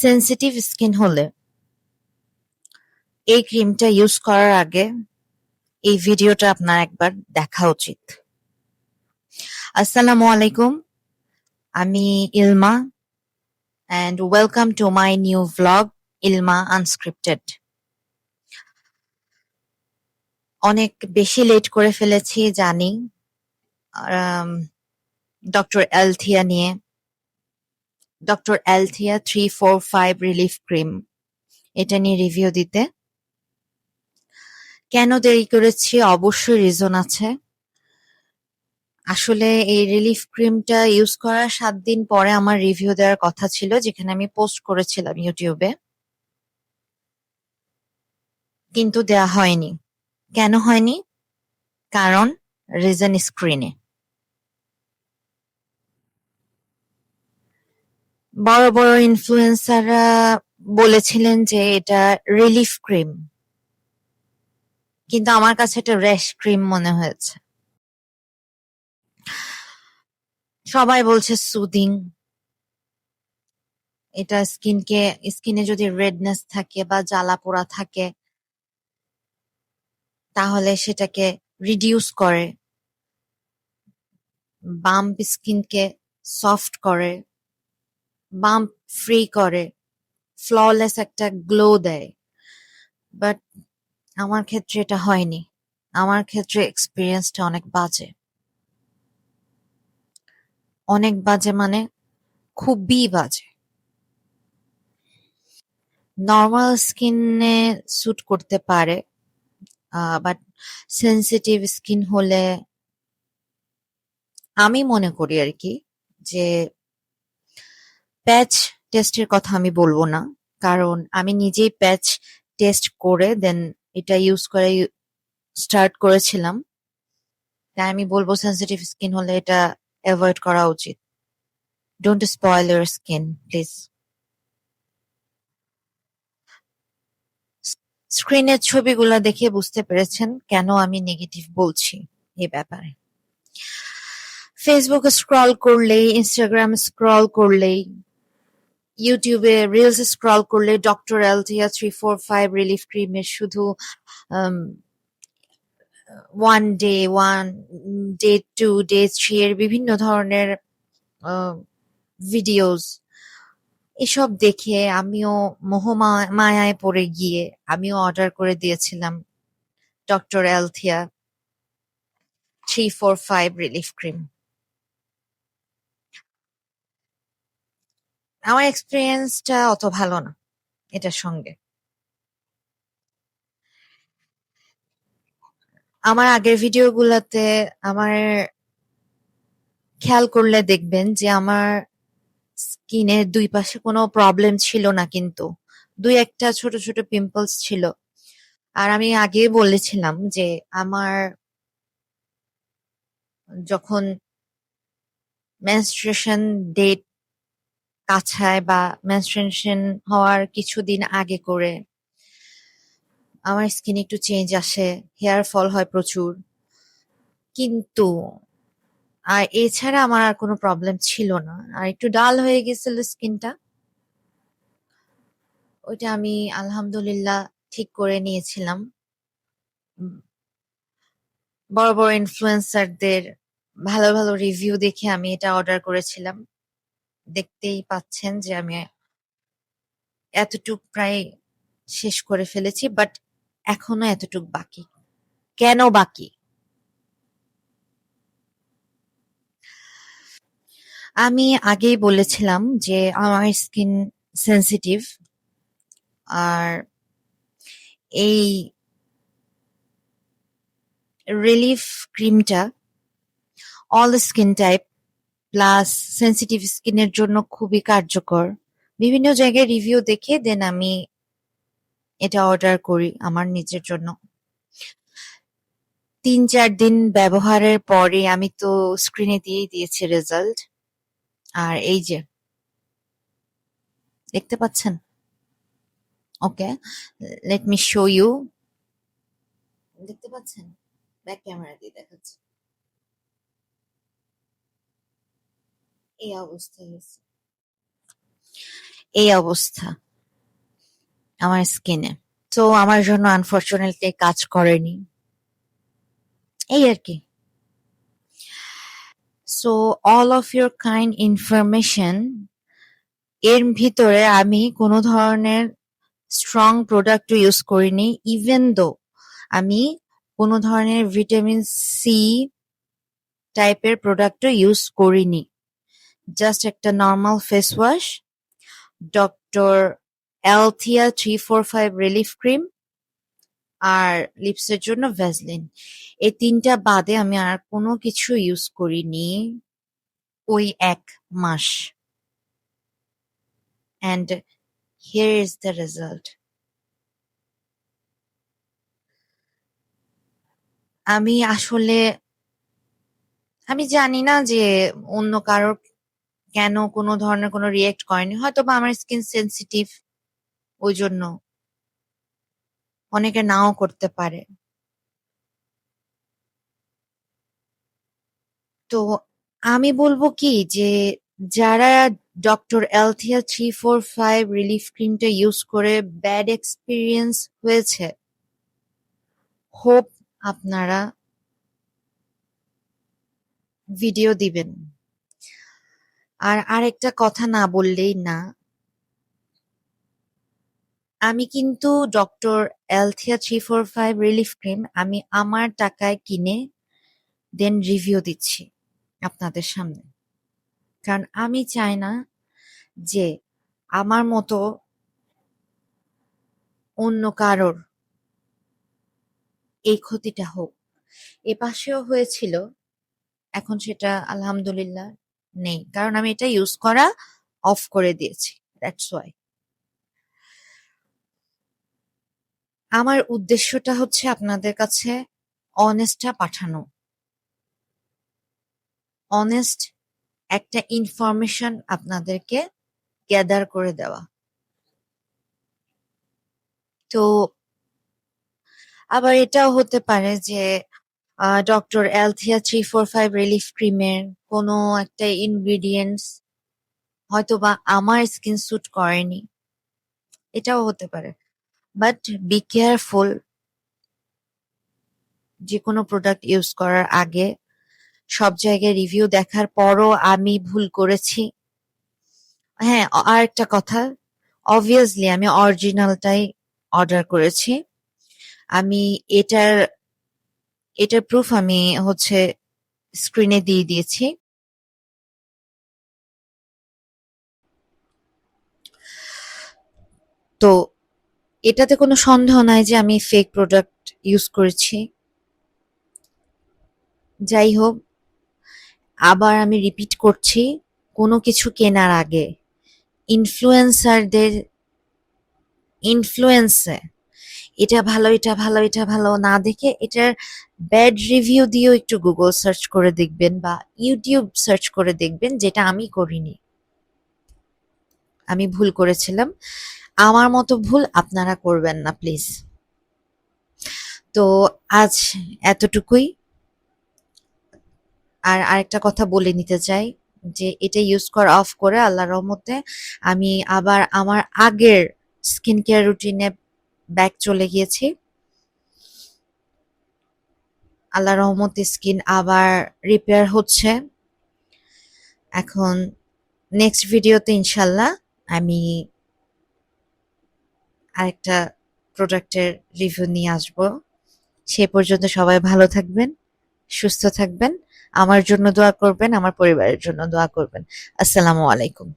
Sensitive skin হলে এই ক্রিমটা ইউজ করার আগে এই ভিডিওটা আপনার একবার দেখা উচিত। আসসালামু আলাইকুম, আমি ইলমা and welcome to my new vlog Ilma unscripted. অনেক বেশি লেট করে ফেলেছি জানি ডক্টর অ্যালথিয়া নিয়ে। ডক্টর অ্যালথিয়া 345 রিলিফ ক্রিম, এটা নিয়ে রিভিউ দিতে। কেন দেরি করেছি? অবশ্যই রিজন আছে। আসলে এই রিলিফ ক্রিমটা ইউজ করার 7 দিন পরে আমার রিভিউ দেওয়ার কথা ছিল, যেখানে আমি পোস্ট করেছিলাম ইউটিউবে, কিন্তু দেয়া হয়নি। কেন হয়নি? কারণ রিজন স্ক্রিনে। বড় বড় ইনফ্লুয়েন্সাররা বলেছিলেন যে এটা রিলিফ ক্রিম, কিন্তু আমার কাছে এটা র্যাশ ক্রিম মনে হয়েছে। সবাই বলছে সুদিং, এটা স্কিনে যদি রেডনেস থাকে বা জ্বালা পোড়া থাকে তাহলে সেটাকে রিডিউস করে, বাম্প স্কিনকে সফট করে, বাম্প ফ্রি করে, ফ্ললেস একটা গ্লো দেয়। বাট আমার ক্ষেত্রে এটা হয়নি। আমার ক্ষেত্রে এক্সপিরিয়েন্সটা অনেক বাজে। অনেক বাজে মানে খুবই বাজে। নর্মাল স্কিনে স্যুট করতে পারে, বাট সেনসিটিভ স্কিন হলে আমি মনে করি আর কি যে প্যাচ টেস্টের কথা আমি বলবো না, কারণ আমি নিজেই প্যাচ টেস্ট করে দেন এটা ইউজ করে স্টার্ট করেছিলাম। তাই আমি বলবো সেনসিটিভ স্কিন হলে এটা অ্যাভয়েড করা উচিত। Don't spoil your skin please. স্ক্রিনের ছবিগুলো দেখে বুঝতে পেরেছেন কেন আমি নেগেটিভ বলছি এই ব্যাপারে। ফেসবুকে স্ক্রল করলেই, ইনস্টাগ্রাম স্ক্রল করলেই, ইউটিউবে রিলস স্ক্রল করলে ডক্টর অ্যালথিয়া 345 রিলিফ ক্রিমের শুধু ডে 2, ডে 3 এর বিভিন্ন ধরনের ভিডিওস, এসব দেখে আমিও মোহমায়ায় পড়ে গিয়ে আমিও অর্ডার করে দিয়েছিলাম ডক্টর অ্যালথিয়া 345 রিলিফ ক্রিম। আমার এক্সপিরিয়েন্সটা অত ভালো না এটার সঙ্গে। আমার আগের ভিডিওগুলোতে আমার খেয়াল করলে দেখবেন যে আমার স্কিনের দুই পাশে কোনো প্রবলেম ছিল না, কিন্তু দুই একটা ছোট ছোট পিম্পলস ছিল। আর আমি আগেই বলেছিলাম যে আমার যখন মেনস্ট্রুয়েশন ডেট কাছায় বা মেনস্ট্রুয়েশন হওয়ার কিছুদিন আগে করে আমার স্কিনে একটু চেঞ্জ আসে, হেয়ার ফল হয় প্রচুর, কিন্তু আর এছাড়া আমার আর কোনো প্রবলেম ছিল না। আর একটু ডাল হয়ে গেছিল স্কিনটা, ওইটা আমি আলহামদুলিল্লাহ ঠিক করে নিয়েছিলাম। বড় বড় ইনফ্লুয়েন্সারদের ভালো ভালো রিভিউ দেখে আমি এটা অর্ডার করেছিলাম। দেখতেই পাচ্ছেন যে আমি এতটুক প্রায় শেষ করে ফেলেছি, বাট এখনো এতটুক বাকি। কেন বাকি? আমি আগেই বলেছিলাম যে আমার স্কিন সেনসিটিভ, আর এই রিলিফ ক্রিমটা all skin type plus sensitive স্কিনের জন্য খুবই কার্যকর। বিভিন্ন জায়গায় রিভিউ দেখে দেন আমি এটা অর্ডার করি আমার নিজের জন্য। 3-4 দিন ব্যবহারের পরে আমি তো স্ক্রিনে দিয়েই দিয়েছি রেজাল্ট। আর এই যে দেখতে পাচ্ছেন, ওকে, লেট মি শো ইউ। দেখতে পাচ্ছেন? ব্যাক ক্যামেরা দিয়ে দেখাচ্ছি। এই অবস্থা হয়েছে। এই অবস্থা আমার স্কিনে। তো আমার জন্য আনফরচুনেটলি কাজ করেনি। এই আরকি। So all of your kind information এর ভিতরে আমি কোনো ধরনের স্ট্রং প্রোডাক্টও ইউজ করিনি। ইভেন দো আমি কোনো ধরনের ভিটামিন সি টাইপের প্রোডাক্টও ইউজ করিনি। জাস্ট একটা normal face wash, doctor Althea 345 relief cream আর লিপসের জন্য ভ্যাসলিন। এই ৩ টা বাদে আমি আর কোনো কিছু ইউজ করিনি ওই ১ মাস। And here is the result. আমি আসলে আমি জানি না যে অন্য কারোর কেন কোনো ধরনের কোনো রিঅ্যাক্ট করেনি। হয়তোবা আমার স্কিন সেনসিটিভ ওইজন্য। অনেকের নাও করতে পারে। তো আমি বলবো কি যে যারা ডক্টর অ্যালথিয়া 345 রিলিফ ক্রিমটা ইউজ করে ব্যাড এক্সপেরিয়েন্স হয়েছে, হোপ আপনারা ভিডিও দিবেন। আর আরেকটা কথা না বললেই না, আমি কিন্তু ডক্টর অ্যালথিয়া 345 রিলিফ ক্রিম আমি আমার টাকায় কিনে দেন রিভিউ দিচ্ছি আপনাদের সামনে। কারণ আমি চাই না যে আমার মতো অন্য কারোর এই ক্ষতিটা হোক। এপাশেও হয়েছিল, এখন সেটা আলহামদুলিল্লাহ নেই। কারণ আমি এটা ইউজ করা অফ করে দিয়েছি। That's why. আমার উদ্দেশ্যটা হচ্ছে আপনাদের কাছে অনেস্টটা পাঠানো। অনেস্ট একটা ইনফরমেশন আপনাদেরকে গ্যাদার করে দেওয়া। তো আবার এটাও হতে পারে যে ডক্টর অ্যালথিয়া 345 রিলিফ ক্রিমের কোনো একটা ইনগ্রিডিয়েন্টস হয়তোবা আমার স্কিন স্যুট করেনি। এটাও হতে পারে। বাট বি কেয়ারফুল যেকোনো প্রোডাক্ট ইউজ করার আগে। সব জায়গায় রিভিউ দেখার পরও আমি ভুল করেছি। হ্যাঁ, আরেকটা কথা, obviously আমি অরিজিনালটাই অর্ডার করেছি। আমি এটার এটার প্রুফ আমি হচ্ছে স্ক্রিনে দিয়ে দিয়েছি। তো এটাতে কোনো সন্দেহ নাই যে আমি ফেক প্রোডাক্ট ইউজ করেছি। যাই হোক, আবার আমি রিপিট করছি, কোনো কিছু কেনার আগে ইনফ্লুয়েন্সারদের ইনফ্লুয়েন্সে এটা ভালো, এটা ভালো, এটা ভালো না দেখে এটার ব্যাড রিভিউ দিয়েও একটু গুগল সার্চ করে দেখবেন বা ইউটিউব সার্চ করে দেখবেন, যেটা আমি করিনি। আমি ভুল করেছিলাম। আমার মতো ভুল আপনারা করবেন না প্লিজ। তো আজ এতটুকুই। আর আরেকটা কথা বলে নিতে চাই যে এটা ইউজ করা অফ করে আল্লাহর রহমতে আমি আবার আমার আগের স্কিন কেয়ার রুটিনে ব্যাক চলে গিয়েছি। আল্লাহর রহমতে স্কিন আবার রিপেয়ার হচ্ছে। এখন নেক্সট ভিডিওতে ইনশাল্লাহ আমি আরেকটা প্রোডাক্টের রিভিউ নিয়ে আসব। সে পর্যন্ত সবাই ভালো থাকবেন, সুস্থ থাকবেন। আমার জন্য দোয়া করবেন, আমার পরিবারের জন্য দোয়া করবেন। আসসালামু আলাইকুম।